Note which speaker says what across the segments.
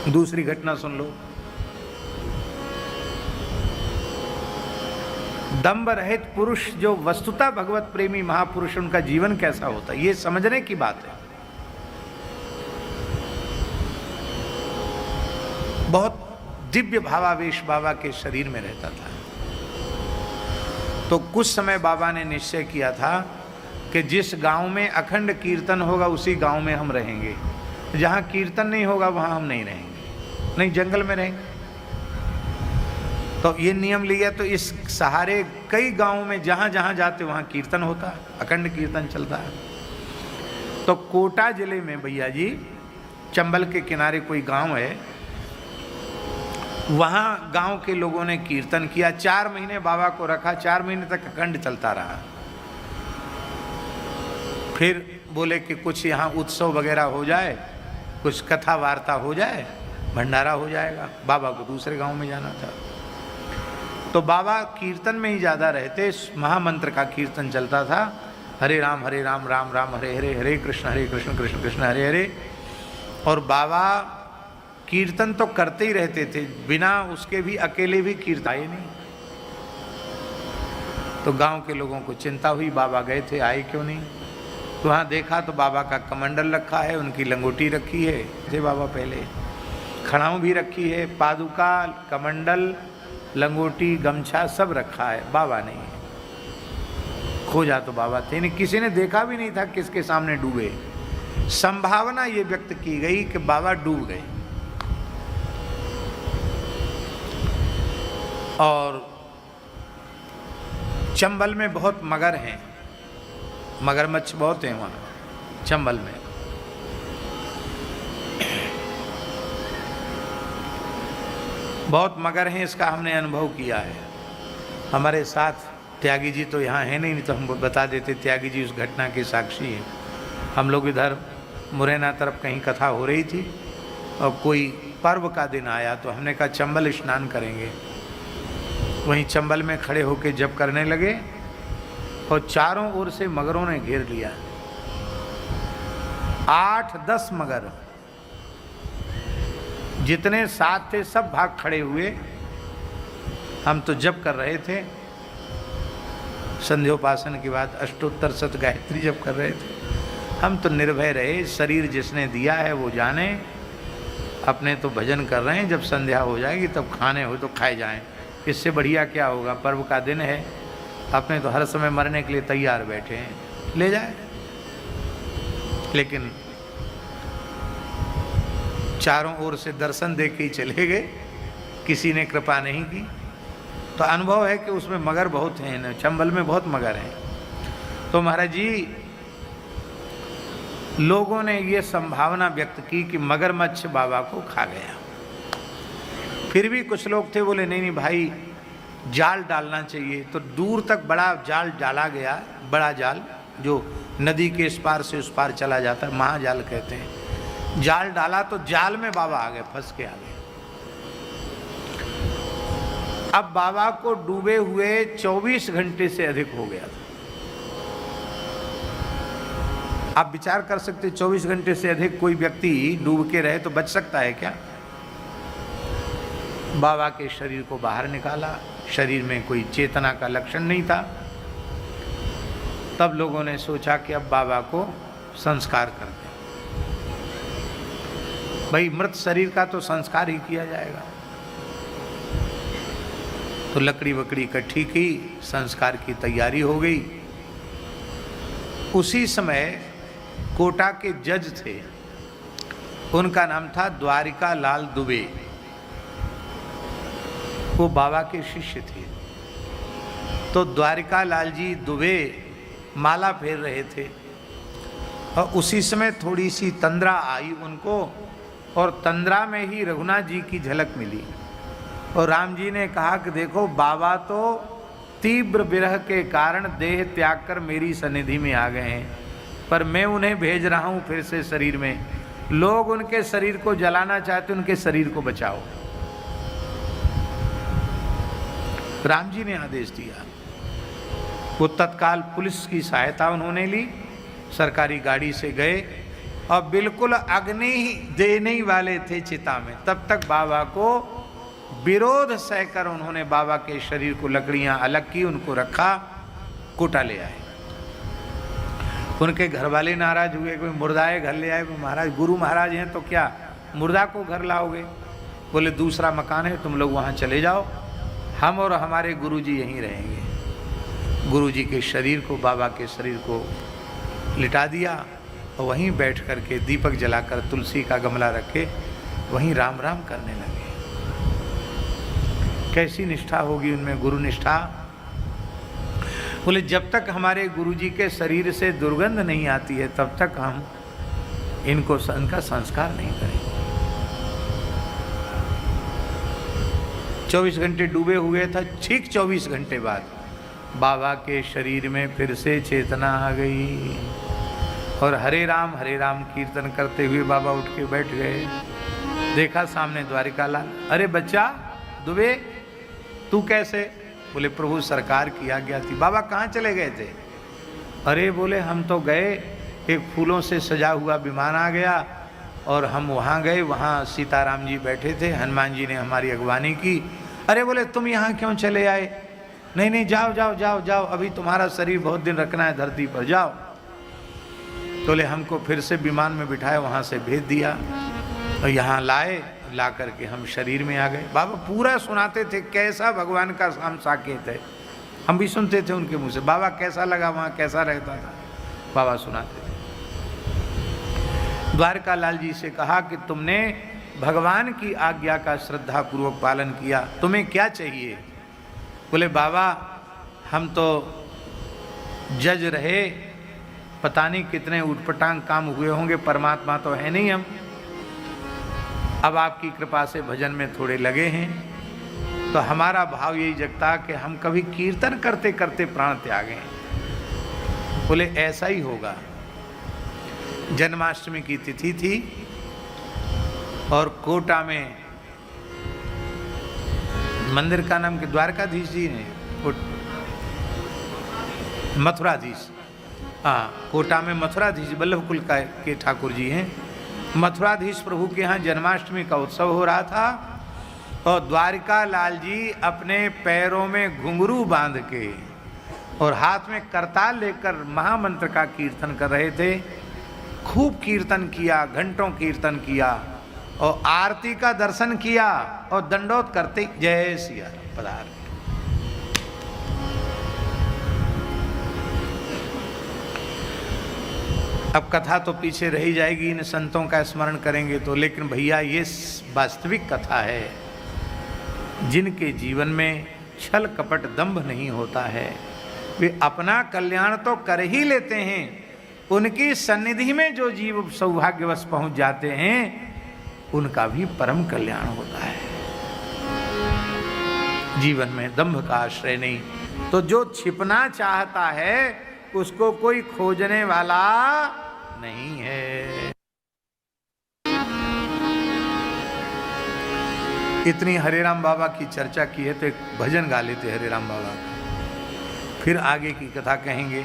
Speaker 1: दूसरी घटना सुन लो। दंभ रहित पुरुष जो वस्तुतः भगवत प्रेमी महापुरुष, उनका जीवन कैसा होता है, ये समझने की बात है। बहुत दिव्य भावावेश बाबा के शरीर में रहता था। तो कुछ समय बाबा ने निश्चय किया था कि जिस गांव में अखंड कीर्तन होगा उसी गांव में हम रहेंगे, जहां कीर्तन नहीं होगा वहां हम नहीं रहेंगे, नहीं जंगल में रहेंगे। तो ये नियम लिया। तो इस सहारे कई गांवों में जहां जहां जाते वहां कीर्तन होता है, अखंड कीर्तन चलता है। तो कोटा जिले में भैया जी, चंबल के किनारे कोई गांव है, वहां गांव के लोगों ने कीर्तन किया। 4 महीने बाबा को रखा, 4 महीने तक अखंड चलता रहा। फिर बोले कि कुछ यहाँ उत्सव वगैरह हो जाए, कुछ कथा वार्ता हो जाए, भंडारा हो जाएगा। बाबा को दूसरे गांव में जाना था। तो बाबा कीर्तन में ही ज़्यादा रहते। महामंत्र का कीर्तन चलता था, हरे राम राम राम हरे हरे, हरे कृष्ण कृष्ण कृष्ण हरे हरे। और बाबा कीर्तन तो करते ही रहते थे, बिना उसके भी अकेले भी कीर्तन आए नहीं। तो गांव के लोगों को चिंता हुई, बाबा गए थे, आए क्यों नहीं। तो वहाँ देखा तो बाबा का कमंडल रखा है, उनकी लंगोटी रखी है, थे बाबा पहले, खड़ाऊँ भी रखी है, पादुका, कमंडल, लंगोटी, गमछा सब रखा है, बाबा नहीं है। खोजा तो बाबा थे नहीं, किसी ने देखा भी नहीं था किसके सामने डूबे। संभावना ये व्यक्त की गई कि बाबा डूब गए। और चंबल में बहुत मगर हैं, मगरमच्छ बहुत हैं वहाँ चंबल में। बहुत मगर हैं, इसका हमने अनुभव किया है। हमारे साथ त्यागी जी तो यहाँ है नहीं तो हम बता देते, त्यागी जी उस घटना के साक्षी हैं। हम लोग इधर मुरैना तरफ कहीं कथा हो रही थी और कोई पर्व का दिन आया, तो हमने कहा चंबल स्नान करेंगे। वहीं चंबल में खड़े होकर जप करने लगे और चारों ओर से मगरों ने घेर लिया। 8-10 मगर, जितने साथ थे सब भाग खड़े हुए। हम तो जप कर रहे थे, संध्योपासन के बाद अष्टोत्तर शत गायत्री जप कर रहे थे। हम तो निर्भय रहे, शरीर जिसने दिया है वो जाने, अपने तो भजन कर रहे हैं। जब संध्या हो जाएगी तब खाने हो तो खाए जाएं, इससे बढ़िया क्या होगा। पर्व का दिन है, अपने तो हर समय मरने के लिए तैयार बैठे हैं, ले जाए। लेकिन चारों ओर से दर्शन देख के ही चले गए, किसी ने कृपा नहीं की। तो अनुभव है कि उसमें मगर बहुत हैं, चंबल में बहुत मगर हैं। तो महाराज जी, लोगों ने ये संभावना व्यक्त की कि मगरमच्छ बाबा को खा गया। फिर भी कुछ लोग थे, बोले नहीं नहीं भाई, जाल डालना चाहिए। तो दूर तक बड़ा जाल डाला गया, बड़ा जाल जो नदी के इस पार से उस पार चला जाता है, महाजाल कहते हैं। जाल डाला तो जाल में बाबा आ गए, फंस के आ गए। अब बाबा को डूबे हुए 24 घंटे से अधिक हो गया था। आप विचार कर सकते, 24 घंटे से अधिक कोई व्यक्ति डूब के रहे तो बच सकता है क्या। बाबा के शरीर को बाहर निकाला, शरीर में कोई चेतना का लक्षण नहीं था। तब लोगों ने सोचा कि अब बाबा को संस्कार कर दें। भाई, मृत शरीर का तो संस्कार ही किया जाएगा। तो लकड़ी वकड़ी इकट्ठी की, संस्कार की तैयारी हो गई। उसी समय कोटा के जज थे, उनका नाम था द्वारिका लाल दुबे। वो बाबा के शिष्य थे। तो द्वारिका लाल जी दुबे माला फेर रहे थे और उसी समय थोड़ी सी तंद्रा आई उनको, और तंद्रा में ही रघुनाथ जी की झलक मिली। और राम जी ने कहा कि देखो, बाबा तो तीव्र विरह के कारण देह त्याग कर मेरी सन्निधि में आ गए हैं, पर मैं उन्हें भेज रहा हूँ फिर से शरीर में। लोग उनके शरीर को जलाना चाहते, उनके शरीर को बचाओ। राम जी ने आदेश दिया। वो तत्काल पुलिस की सहायता उन्होंने ली, सरकारी गाड़ी से गए और बिल्कुल अग्नि देने वाले थे चिता में, तब तक बाबा को विरोध सहकर उन्होंने बाबा के शरीर को लकड़ियां अलग की, उनको रखा, कोटा ले आए। उनके घर वाले नाराज हुए, कोई मुर्दाए घर ले आए। महाराज गुरु महाराज हैं तो क्या मुर्दा को घर लाओगे? बोले दूसरा मकान है, तुम लोग वहाँ चले जाओ, हम और हमारे गुरुजी यहीं रहेंगे। गुरुजी के शरीर को, बाबा के शरीर को लिटा दिया और वहीं बैठ करके दीपक जलाकर तुलसी का गमला रखे वहीं राम राम करने लगे। कैसी निष्ठा होगी उनमें, गुरु निष्ठा। बोले जब तक हमारे गुरुजी के शरीर से दुर्गंध नहीं आती है तब तक हम इनको इनका संस्कार नहीं करेंगे। 24 घंटे डूबे हुए था, ठीक 24 घंटे बाद बाबा के शरीर में फिर से चेतना आ गई और हरे राम कीर्तन करते हुए बाबा उठ के बैठ गए। देखा सामने द्वारिका लाल। अरे बच्चा दुबे, तू कैसे? बोले प्रभु सरकार की आज्ञा थी। बाबा कहाँ चले गए थे? अरे बोले हम तो गए, एक फूलों से सजा हुआ विमान आ गया और हम वहाँ गए, वहाँ सीताराम जी बैठे थे, हनुमान जी ने हमारी अगवानी की। अरे बोले तुम यहाँ क्यों चले आए? नहीं नहीं जाओ जाओ जाओ जाओ, अभी तुम्हारा शरीर बहुत दिन रखना है धरती पर, जाओ। बोले हमको फिर से विमान में बिठाए, वहाँ से भेज दिया और यहाँ लाए, ला करके हम शरीर में आ गए। बाबा पूरा सुनाते थे कैसा भगवान का हम साकेत है, हम भी सुनते थे उनके मुँह से। बाबा कैसा लगा वहाँ, कैसा रहता था, बाबा सुनाते थे। द्वारका लाल जी से कहा कि तुमने भगवान की आज्ञा का श्रद्धा पूर्वक पालन किया, तुम्हें क्या चाहिए? बोले बाबा हम तो जज रहे, पता नहीं कितने उटपटांग काम हुए होंगे, परमात्मा तो है नहीं हम, अब आपकी कृपा से भजन में थोड़े लगे हैं, तो हमारा भाव यही जगता कि हम कभी कीर्तन करते करते प्राण त्यागें। बोले ऐसा ही होगा। जन्माष्टमी की तिथि थी और कोटा में मंदिर का नाम के द्वारकाधीश जी ने, मथुराधीश, हाँ कोटा में मथुराधीश वल्लभ कुल के ठाकुर जी हैं। मथुराधीश प्रभु के यहाँ जन्माष्टमी का उत्सव हो रहा था और द्वारिका लाल जी अपने पैरों में घुंघरू बांध के और हाथ में करताल लेकर महामंत्र का कीर्तन कर रहे थे। खूब कीर्तन किया, घंटों कीर्तन किया और आरती का दर्शन किया और दंडोत करते जय सिया राम पधार। अब कथा तो पीछे रही जाएगी, इन संतों का स्मरण करेंगे तो, लेकिन भैया ये वास्तविक कथा है। जिनके जीवन में छल कपट दंभ नहीं होता है, वे अपना कल्याण तो कर ही लेते हैं, उनकी सन्निधि में जो जीव सौभाग्यवश पहुंच जाते हैं उनका भी परम कल्याण होता है। जीवन में दंभ का आश्रय नहीं, तो जो छिपना चाहता है उसको कोई खोजने वाला नहीं है। इतनी हरे राम बाबा की चर्चा की है तो एक भजन गा लेते हरे राम बाबा का, फिर आगे की कथा कहेंगे।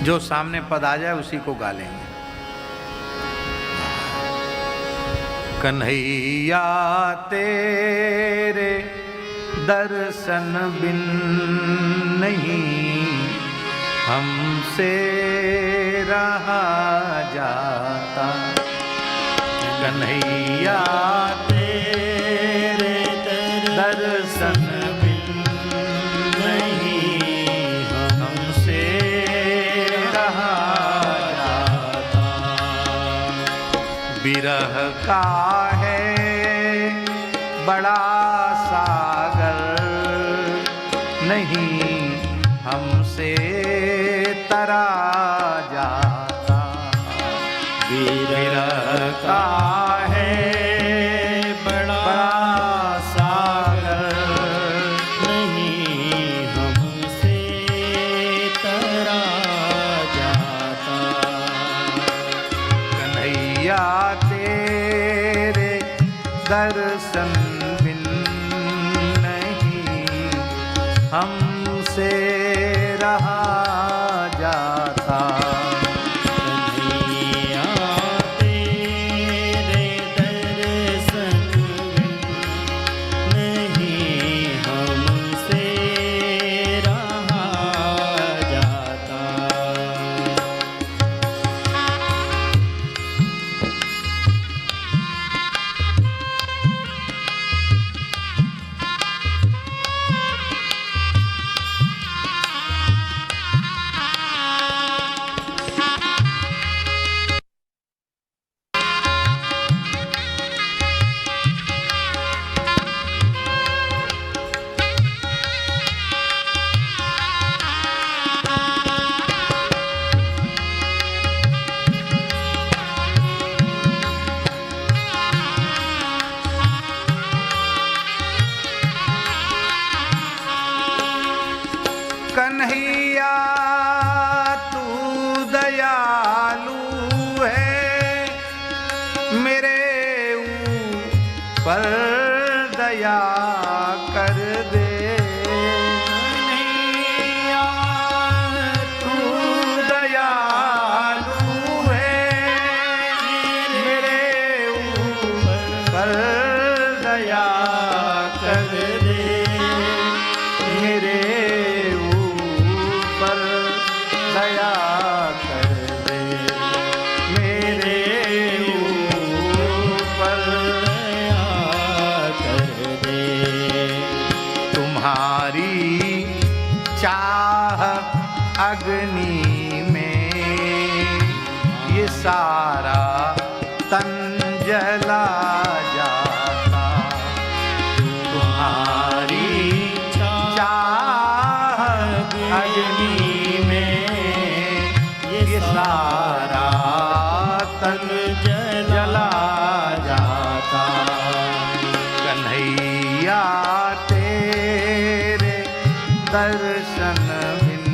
Speaker 1: जो सामने पद आ जाए उसी को गा लेंगे। कन्हैया तेरे दर्शन बिन नहीं हमसे रहा जाता। कन्हैया तेरे दर्शन बिन नहीं हमसे रहा जाता। विरह का है बड़ा सागर नहीं हमसे तरा जाता। विरह का है बड़ा सागर नहीं हमसे तरा जाता। कन्हैया तेरे दर्शन बिन नहीं हमसे रहा जाता।
Speaker 2: कन्हैया तेरे दर्शन नहीं हमसे रहा जाता।
Speaker 1: कन्हैया तू दयालु है, मेरे ऊपर दया कर दे। कन्हैया तू दयालु है, मेरे ऊपर दया कर दे। मेरे दया कर दे, मेरे ऊपर
Speaker 2: दया कर दे।
Speaker 1: तुम्हारी चाह अग्नि में ये सारा तन जला जाता। तुम्हारी चाह अग्नि ये सारा तन जला जाता। कन्हैया तेरे दर्शन बिन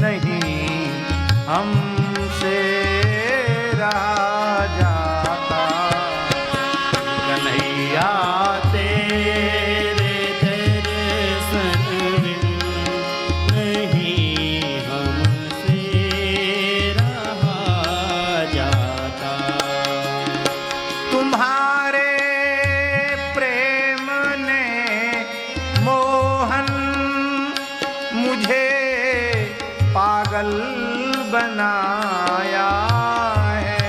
Speaker 1: नहीं हमसे रहा जाता। कन्हैया
Speaker 2: तेरे दर्शन बिन नहीं हमसे रहा जाता।
Speaker 1: तुम्हारे प्रेम ने मोहन मुझे पागल बनाया है।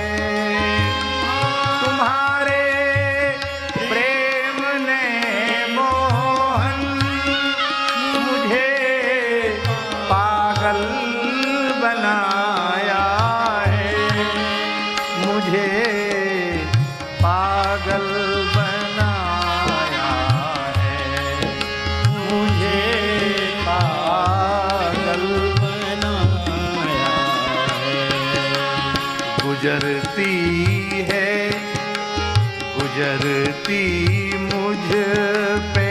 Speaker 1: तुम्हारे प्रेम ने मोहन मुझे पागल बनाया है। मुझे पागल बनाया है। मुझे पागल
Speaker 2: बनाया है।
Speaker 1: गुजरती है, गुजरती मुझ पे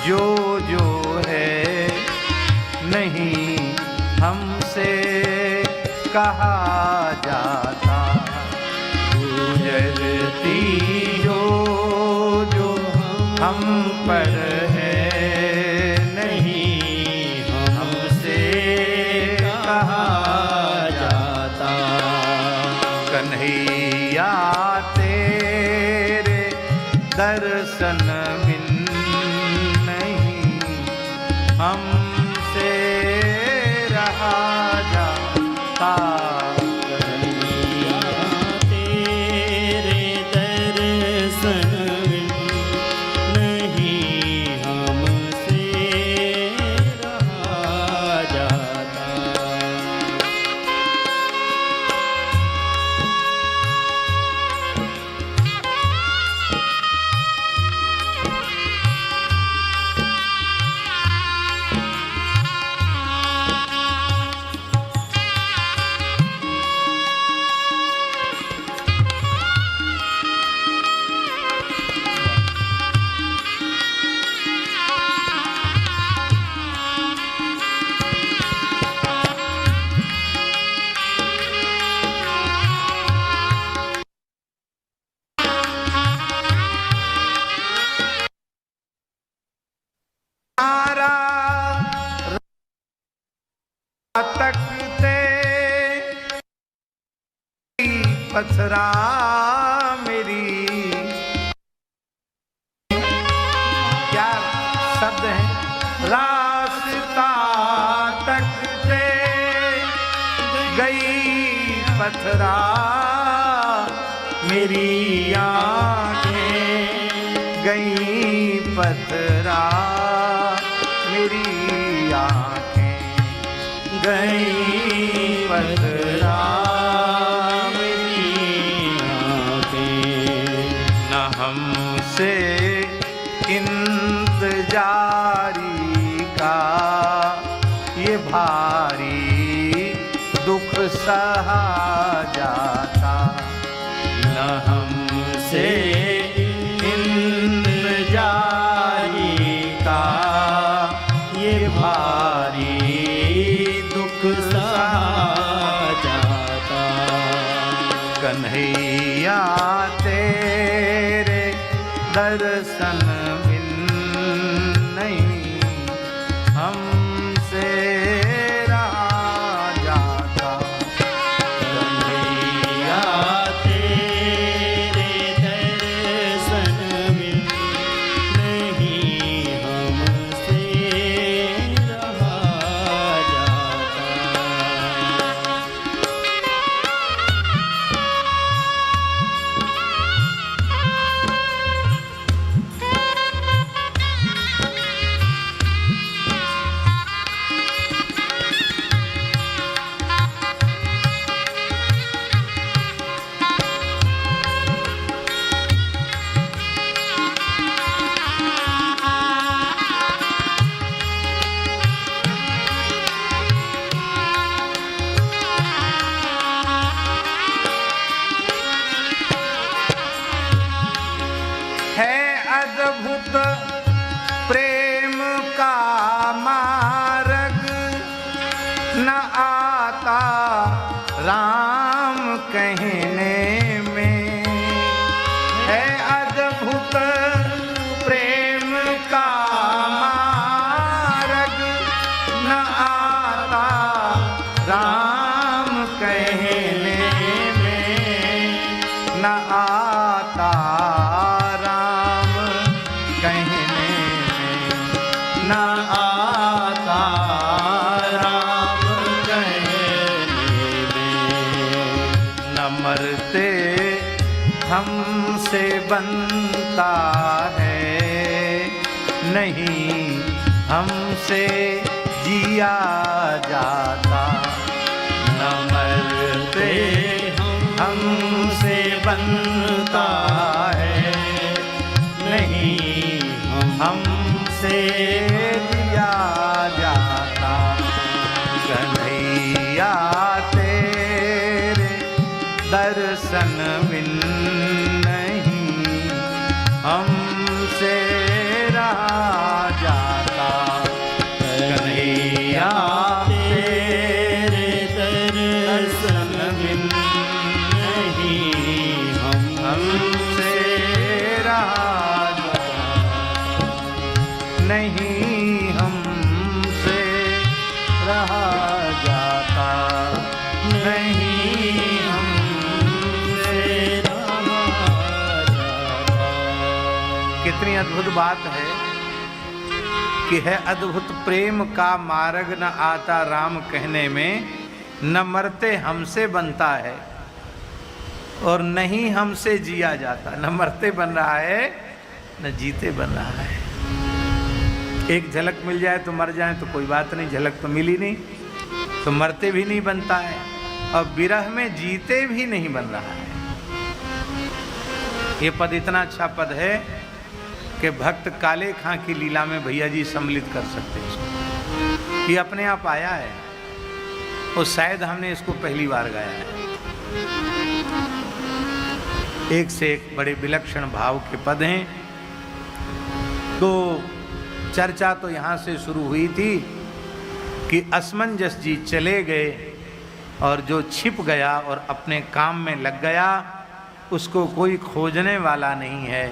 Speaker 1: जो जो है, नहीं हमसे कहा जाता। गुजरती जो जो हम पर है, नहीं हमसे कहा जाता। कन्हैया तेरे दर्शन बिन नहीं हमसे रहा जाता।
Speaker 2: कन्हैया तेरे दर्शन बिन नहीं
Speaker 1: पथरा मेरी, क्या शब्द है, रास्ता तकते गई पथरा मेरी आंखें, गई पथरा मेरी आंखें, गई पथरा मेरी आंखें। न हमसे इंतजारी का ये भारी दुख सहा जाता, न हमसे इंतजारी का ये भारी दुख सहा जाता। कन्हैया तेरे दर्शन बिन नहीं हमसे रहा जाता।
Speaker 2: कन्हैया तेरे दर्शन बिन नहीं हमसे रहा जाता।
Speaker 1: है अद्भुत प्रेम का मार्ग, न आता राम कहने में। है अद्भुत प्रेम का मार्ग, न आता राम कहने में, न आता राम कहने में, न आता राम कहने में। न मरते हमसे बनता है, नहीं हमसे जिया जाता। न मरते हमसे बनता है, नहीं हमसे दिया जाता। कन्हैया तेरे दर्शन बिन नहीं हमसे रहा जाता। कन्हैया
Speaker 2: तेरे दर्शन बिन नहीं
Speaker 1: हमसे रहा जाता, नहीं हमसे रहा जाता, नहीं हमसे
Speaker 2: रहा जाता।
Speaker 1: कितनी अद्भुत बात है कि है अद्भुत प्रेम का मार्ग, न आता राम कहने में, न मरते हमसे बनता है और नहीं हमसे जिया जाता। न मरते बन रहा है, न जीते बन रहा है। एक झलक मिल जाए तो मर जाए तो कोई बात नहीं, झलक तो मिली नहीं तो मरते भी नहीं बनता है, और विरह में जीते भी नहीं बन रहा है। ये पद इतना अच्छा पद है कि भक्त काले खां की लीला में भैया जी सम्मिलित कर सकते हैं इसको। ये अपने आप आया है और शायद हमने इसको पहली बार गाया है। एक से एक बड़े विलक्षण भाव के पद हैं। तो चर्चा तो यहाँ से शुरू हुई थी कि असमंजस जी चले गए और जो छिप गया और अपने काम में लग गया उसको कोई खोजने वाला नहीं है,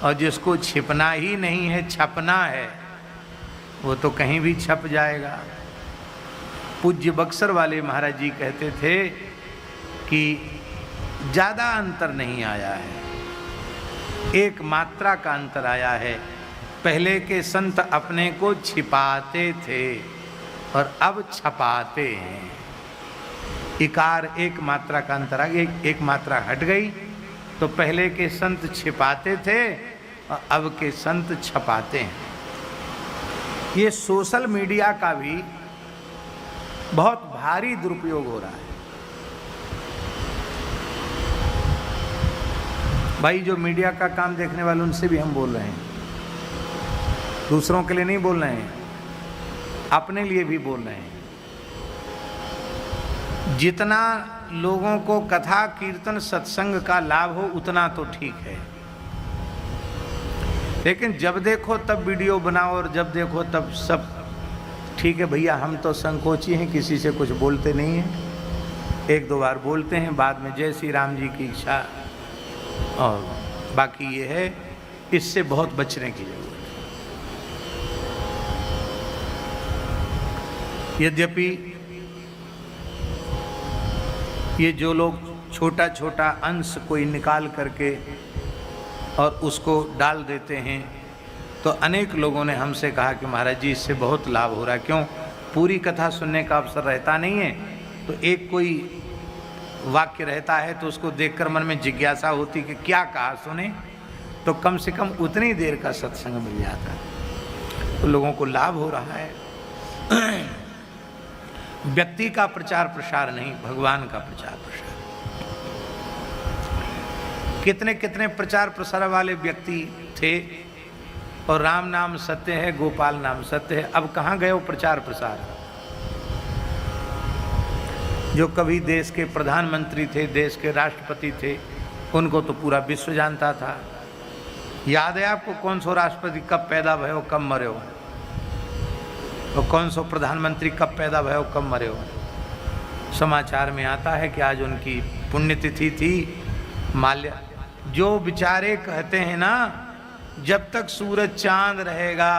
Speaker 1: और जिसको छिपना ही नहीं है छपना है वो तो कहीं भी छप जाएगा। पूज्य बक्सर वाले महाराज जी कहते थे कि ज़्यादा अंतर नहीं आया है, एक मात्रा का अंतर आया है। पहले के संत अपने को छिपाते थे और अब छपाते हैं। इकार एक मात्रा का अंतर आ गया, एक मात्रा हट गई। तो पहले के संत छिपाते थे और अब के संत छपाते हैं। ये सोशल मीडिया का भी बहुत भारी दुरुपयोग हो रहा है। भाई जो मीडिया का काम देखने वाले उनसे भी हम बोल रहे हैं, दूसरों के लिए नहीं बोल रहे हैं, अपने लिए भी बोल रहे हैं। जितना लोगों को कथा कीर्तन सत्संग का लाभ हो उतना तो ठीक है, लेकिन जब देखो तब वीडियो बनाओ और जब देखो तब सब ठीक है भैया, हम तो संकोची हैं, किसी से कुछ बोलते नहीं हैं, एक दो बार बोलते हैं, बाद में जय श्री राम जी की इच्छा, और बाकी ये है, इससे बहुत बचने की जरूरत है। यद्यपि ये जो लोग छोटा छोटा अंश कोई निकाल करके और उसको डाल देते हैं, तो अनेक लोगों ने हमसे कहा कि महाराज जी इससे बहुत लाभ हो रहा है। क्यों? पूरी कथा सुनने का अवसर रहता नहीं है, तो एक कोई वाक्य रहता है तो उसको देखकर मन में जिज्ञासा होती कि क्या कहा सुने, तो कम से कम उतनी देर का सत्संग मिल जाता है, तो लोगों को लाभ हो रहा है। व्यक्ति का प्रचार प्रसार नहीं, भगवान का प्रचार प्रसार। कितने कितने प्रचार प्रसार वाले व्यक्ति थे, और राम नाम सत्य है, गोपाल नाम सत्य है, अब कहाँ गए वो प्रचार प्रसार? जो कभी देश के प्रधानमंत्री थे, देश के राष्ट्रपति थे, उनको तो पूरा विश्व जानता था। याद है आपको कौन सो राष्ट्रपति कब पैदा भय हो, कब मरे हो, और कौन सो प्रधानमंत्री कब पैदा भय हो, कब मरे हो? समाचार में आता है कि आज उनकी पुण्यतिथि थी। माल्य जो बेचारे कहते हैं ना, जब तक सूरज चांद रहेगा